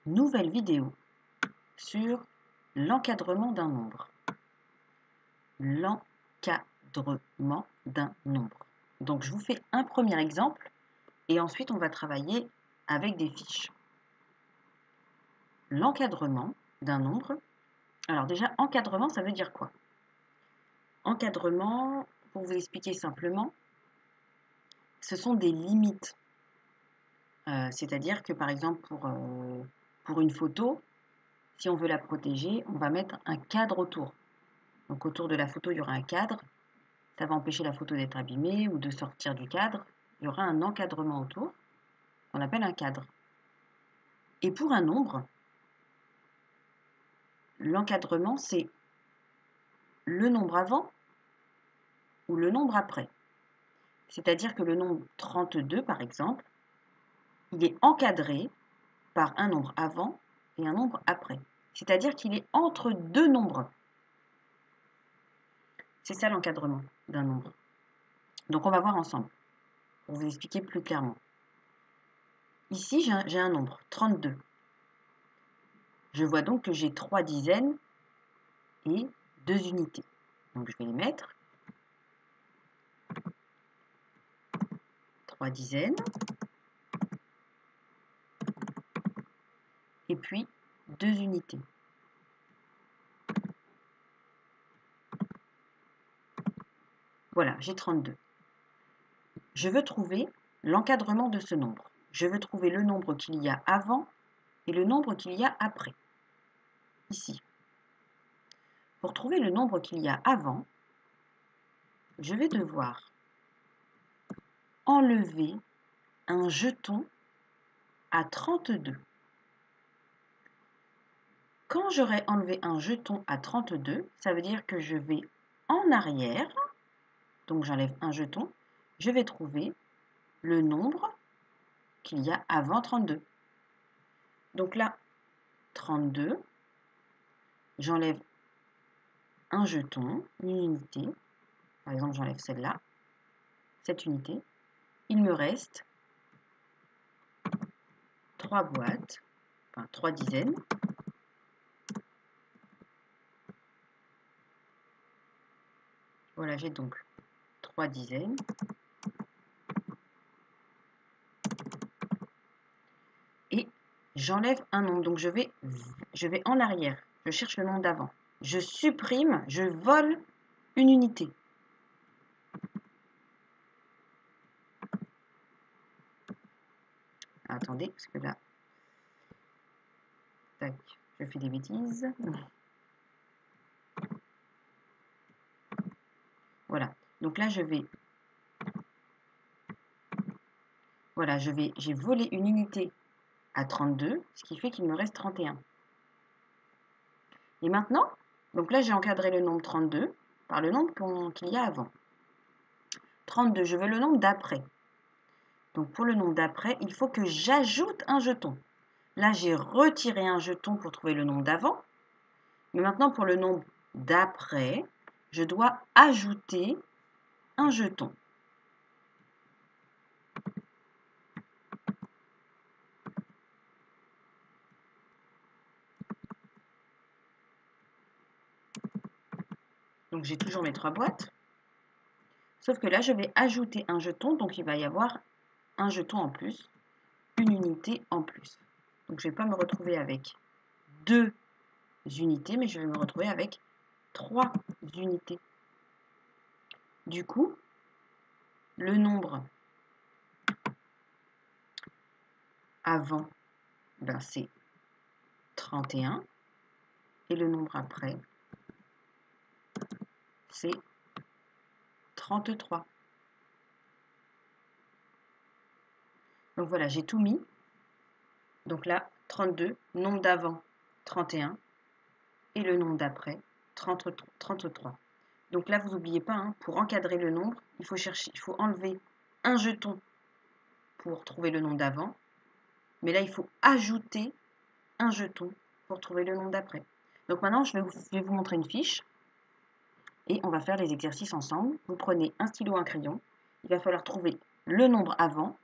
Nouvelle vidéo sur l'encadrement d'un nombre. L'encadrement d'un nombre. Donc je vous fais un premier exemple et ensuite on va travailler avec des fiches. L'encadrement d'un nombre. Alors déjà, encadrement, ça veut dire quoi? Encadrement, pour vous expliquer simplement, ce sont des limites. C'est-à-dire que par exemple pour une photo, si on veut la protéger, on va mettre un cadre autour. Donc autour de la photo, il y aura un cadre. Ça va empêcher la photo d'être abîmée ou de sortir du cadre. Il y aura un encadrement autour, qu'on appelle un cadre. Et pour un nombre, l'encadrement, c'est le nombre avant ou le nombre après. C'est-à-dire que le nombre 32, par exemple, il est encadré par un nombre avant et un nombre après. C'est-à-dire qu'il est entre deux nombres. C'est ça l'encadrement d'un nombre. Donc on va voir ensemble, pour vous expliquer plus clairement. Ici, j'ai un nombre, 32. Je vois donc que j'ai 3 dizaines et 2 unités. Donc je vais les mettre. 3 dizaines. Et puis 2 unités. Voilà, j'ai 32. Je veux trouver l'encadrement de ce nombre. Je veux trouver le nombre qu'il y a avant et le nombre qu'il y a après. Ici. Pour trouver le nombre qu'il y a avant, je vais devoir enlever un jeton à 32. Quand j'aurai enlevé un jeton à 32, ça veut dire que je vais en arrière, donc j'enlève un jeton, je vais trouver le nombre qu'il y a avant 32. Donc là, 32, j'enlève un jeton, une unité, par exemple j'enlève celle-là, cette unité, il me reste 3 boîtes, enfin 3 dizaines, voilà j'ai donc 3 dizaines, et j'enlève un nombre, donc je vais en arrière, je cherche le nombre d'avant, je supprime, je vole une unité. Attendez, parce que là, tac, je fais des bêtises. Voilà, donc là je vais, voilà, j'ai volé une unité à 32, ce qui fait qu'il me reste 31. Et maintenant, donc là j'ai encadré le nombre 32 par le nombre qu'il y a avant. 32, je veux le nombre d'après. Donc pour le nombre d'après, il faut que j'ajoute un jeton. Là j'ai retiré un jeton pour trouver le nombre d'avant. Mais maintenant pour le nombre d'après, je dois ajouter un jeton. Donc j'ai toujours mes 3 boîtes. Sauf que là, je vais ajouter un jeton, donc il va y avoir un jeton en plus, une unité en plus. Donc je ne vais pas me retrouver avec 2 unités, mais je vais me retrouver avec 3 unités. Du coup, le nombre avant, ben c'est 31, et le nombre après, c'est 33. Donc voilà, j'ai tout mis. Donc là, 32, nombre d'avant, 31, et le nombre d'après, 33. Donc là, vous n'oubliez pas, hein, pour encadrer le nombre, il faut enlever un jeton pour trouver le nombre d'avant. Mais là, il faut ajouter un jeton pour trouver le nombre d'après. Donc maintenant, je vais vous montrer une fiche et on va faire les exercices ensemble. Vous prenez un stylo, un crayon. Il va falloir trouver le nombre avant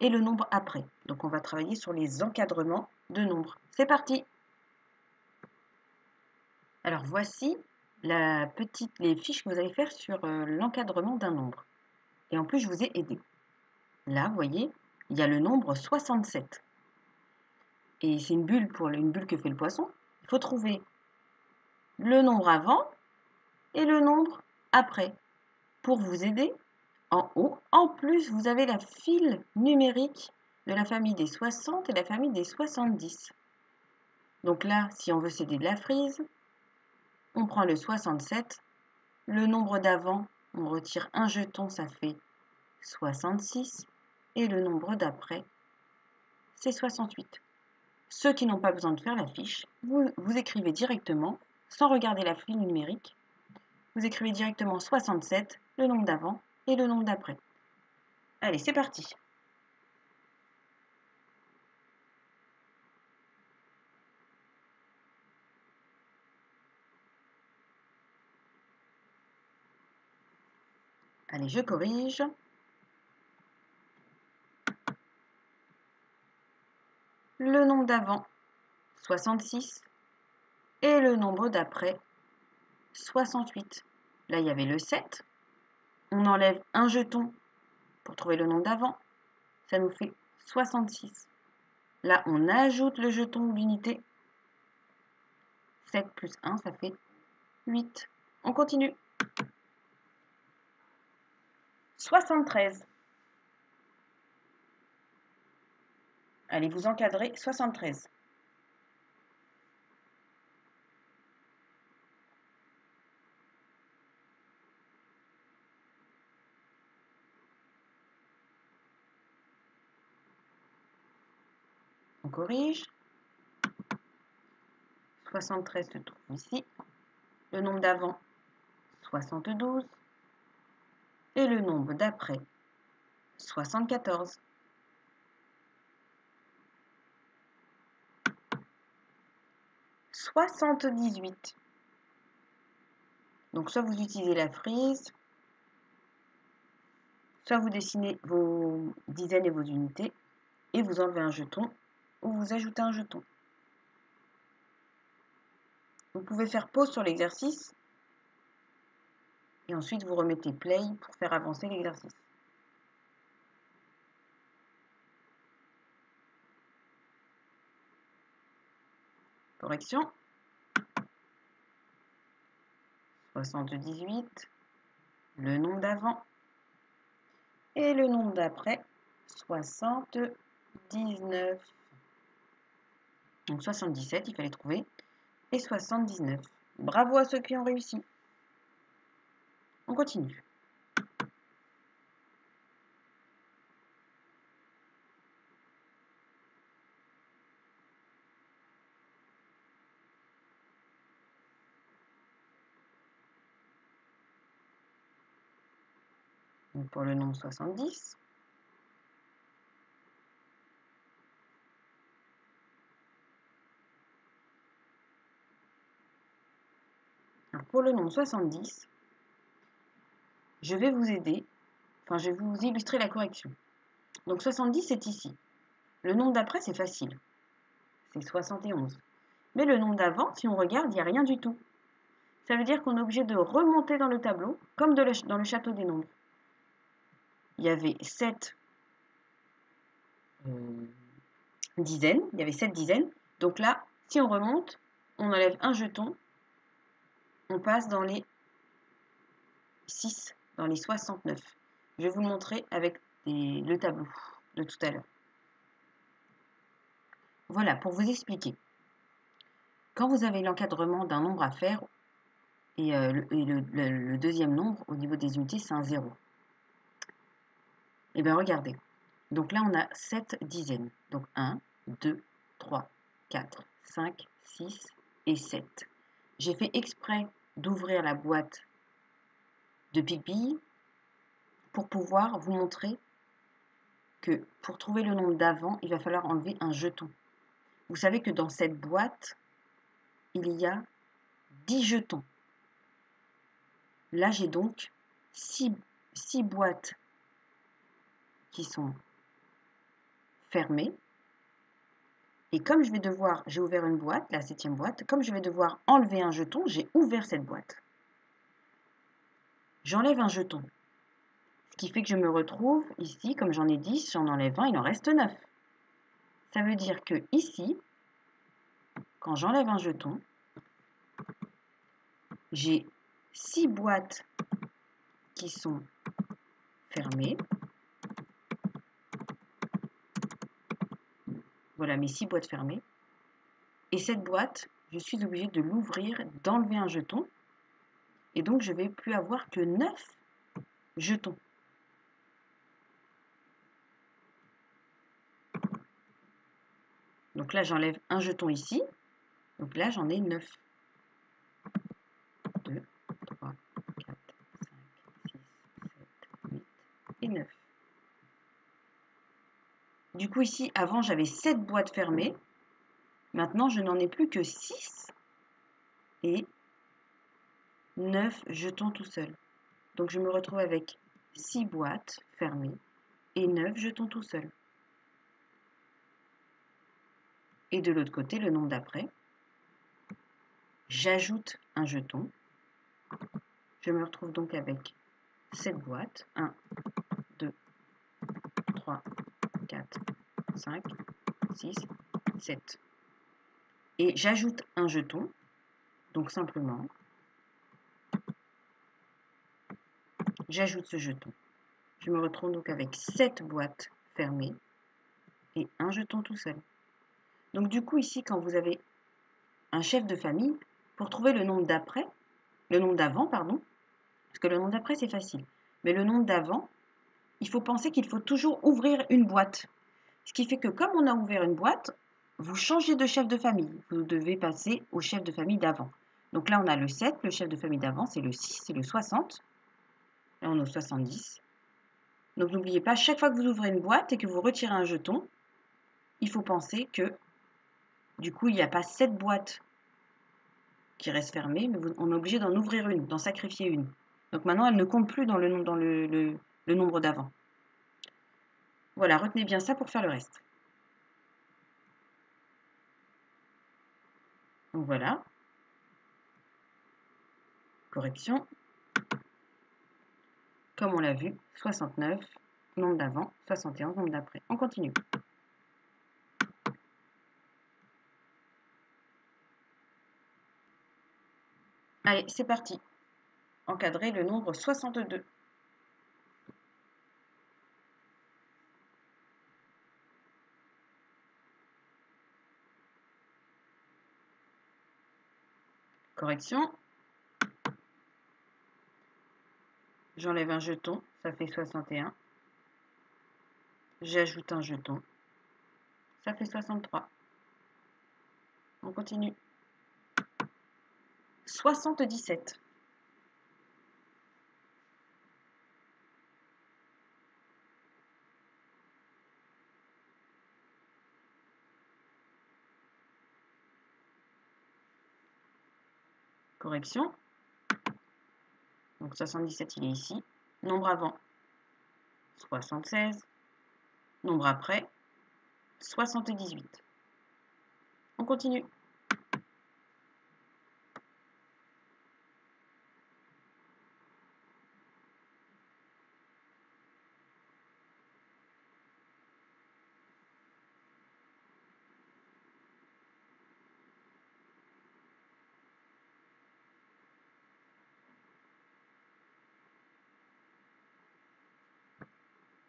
et le nombre après. Donc on va travailler sur les encadrements de nombres. C'est parti! Alors voici les fiches que vous allez faire sur l'encadrement d'un nombre. Et en plus, je vous ai aidé. Là, vous voyez, il y a le nombre 67. Et c'est une bulle que fait le poisson. Il faut trouver le nombre avant et le nombre après. Pour vous aider, en haut, en plus, vous avez la file numérique de la famille des 60 et la famille des 70. Donc là, si on veut s'aider de la frise, on prend le 67. Le nombre d'avant, on retire un jeton, ça fait 66. Et le nombre d'après, c'est 68. Ceux qui n'ont pas besoin de faire la fiche, vous écrivez directement, sans regarder la file numérique, vous écrivez directement 67, le nombre d'avant et le nombre d'après. Allez, c'est parti. Allez, je corrige. Le nombre d'avant, 66, et le nombre d'après, 68. Là, il y avait le 7. On enlève un jeton pour trouver le nombre d'avant. Ça nous fait 66. Là, on ajoute le jeton ou l'unité. 7 plus 1, ça fait 8. On continue. 73. Allez, vous encadrez 73. On corrige. 73 se trouve ici. Le nombre d'avant, 72. Et le nombre d'après, 74. 78. Donc soit vous utilisez la frise, soit vous dessinez vos dizaines et vos unités et vous enlevez un jeton ou vous ajoutez un jeton. Vous pouvez faire pause sur l'exercice et ensuite vous remettez play pour faire avancer l'exercice. Correction. 78, le nombre d'avant et le nombre d'après, 79. Donc 77, il fallait trouver, et 79. Bravo à ceux qui ont réussi. On continue. Donc pour le nombre 70, alors pour le nombre 70, je vais vous aider, je vais vous illustrer la correction. Donc 70, c'est ici. Le nombre d'après, c'est facile. C'est 71. Mais le nombre d'avant, si on regarde, il n'y a rien du tout. Ça veut dire qu'on est obligé de remonter dans le tableau, comme dans le château des nombres. Il y avait 7 dizaines. Il y avait 7 dizaines. Donc là, si on remonte, on enlève un jeton. On passe dans les 6, dans les 69. Je vais vous le montrer avec le tableau de tout à l'heure. Voilà, pour vous expliquer. Quand vous avez l'encadrement d'un nombre à faire, et le deuxième nombre, au niveau des unités, c'est un 0. Et bien regardez. Donc là, on a 7 dizaines. Donc 1, 2, 3, 4, 5, 6 et 7. J'ai fait exprès d'ouvrir la boîte de pipi pour pouvoir vous montrer que pour trouver le nombre d'avant, il va falloir enlever un jeton. Vous savez que dans cette boîte, il y a 10 jetons. Là, j'ai donc 6 boîtes qui sont fermé. Et comme je vais devoir, j'ai ouvert une boîte, la 7e boîte, comme je vais devoir enlever un jeton, j'ai ouvert cette boîte. J'enlève un jeton. Ce qui fait que je me retrouve ici, comme j'en ai 10, j'en enlève un, il en reste 9. Ça veut dire que ici, quand j'enlève un jeton, j'ai 6 boîtes qui sont fermées. Voilà mes 6 boîtes fermées. Et cette boîte, je suis obligée de l'ouvrir, d'enlever un jeton. Et donc, je ne vais plus avoir que 9 jetons. Donc là, j'enlève un jeton ici. Donc là, j'en ai 9. 2, 3, 4, 5, 6, 7, 8 et 9. Du coup, ici, avant, j'avais 7 boîtes fermées. Maintenant, je n'en ai plus que 6 et 9 jetons tout seuls. Donc, je me retrouve avec 6 boîtes fermées et 9 jetons tout seuls. Et de l'autre côté, le nombre d'après, j'ajoute un jeton. Je me retrouve donc avec 7 boîtes. 1, 2, 3, 4, 5, 6, 7. Et j'ajoute un jeton. Donc simplement, j'ajoute ce jeton. Je me retrouve donc avec 7 boîtes fermées et un jeton tout seul. Donc du coup ici, quand vous avez un chef de famille, pour trouver le nombre d'après, le nombre d'avant, pardon, parce que le nombre d'après c'est facile, mais le nombre d'avant, il faut penser qu'il faut toujours ouvrir une boîte. Ce qui fait que comme on a ouvert une boîte, vous changez de chef de famille. Vous devez passer au chef de famille d'avant. Donc là, on a le 7, le chef de famille d'avant, c'est le 6, c'est le 60. Là, on est au 70. Donc n'oubliez pas, chaque fois que vous ouvrez une boîte et que vous retirez un jeton, il faut penser que du coup, il n'y a pas 7 boîtes qui restent fermées, mais on est obligé d'en ouvrir une, d'en sacrifier une. Donc maintenant, elle ne compte plus dans le nombre d'avant. Voilà, retenez bien ça pour faire le reste. Donc voilà. Correction. Comme on l'a vu, 69, nombre d'avant, 71, nombre d'après. On continue. Allez, c'est parti. Encadrer le nombre 62. Correction. J'enlève un jeton, ça fait 61. J'ajoute un jeton, ça fait 63. On continue. 77. Correction. Donc 77, il est ici. Nombre avant, 76. Nombre après, 78. On continue.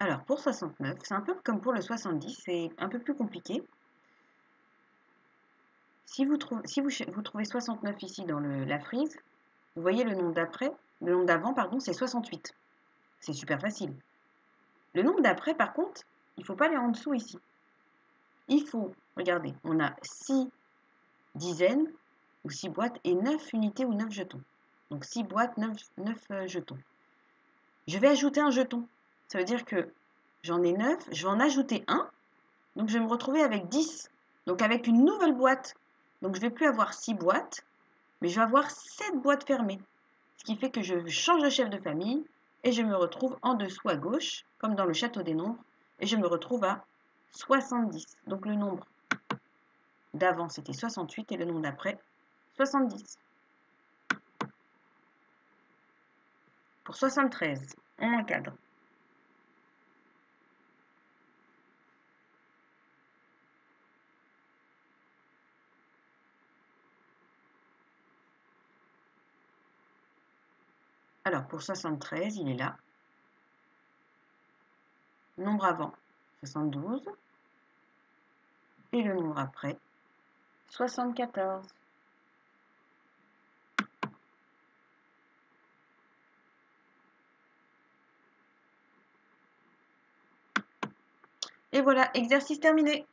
Alors, pour 69, c'est un peu comme pour le 70, c'est un peu plus compliqué. Si vous trouvez 69 ici dans la frise, vous voyez le nombre d'après, le nombre d'avant, pardon, c'est 68. C'est super facile. Le nombre d'après, par contre, il ne faut pas aller en dessous ici. Il faut, regardez, on a 6 dizaines ou 6 boîtes et 9 unités ou 9 jetons. Donc 6 boîtes, 9 jetons. Je vais ajouter un jeton. Ça veut dire que j'en ai 9, je vais en ajouter un. Donc je vais me retrouver avec 10. Donc avec une nouvelle boîte. Donc je ne vais plus avoir 6 boîtes, mais je vais avoir 7 boîtes fermées. Ce qui fait que je change de chef de famille et je me retrouve en dessous à gauche, comme dans le château des nombres, et je me retrouve à 70. Donc le nombre d'avant, c'était 68 et le nombre d'après, 70. Pour 73, on encadre. Alors, pour 73, il est là. Nombre avant, 72. Et le nombre après, 74. Et voilà, exercice terminé.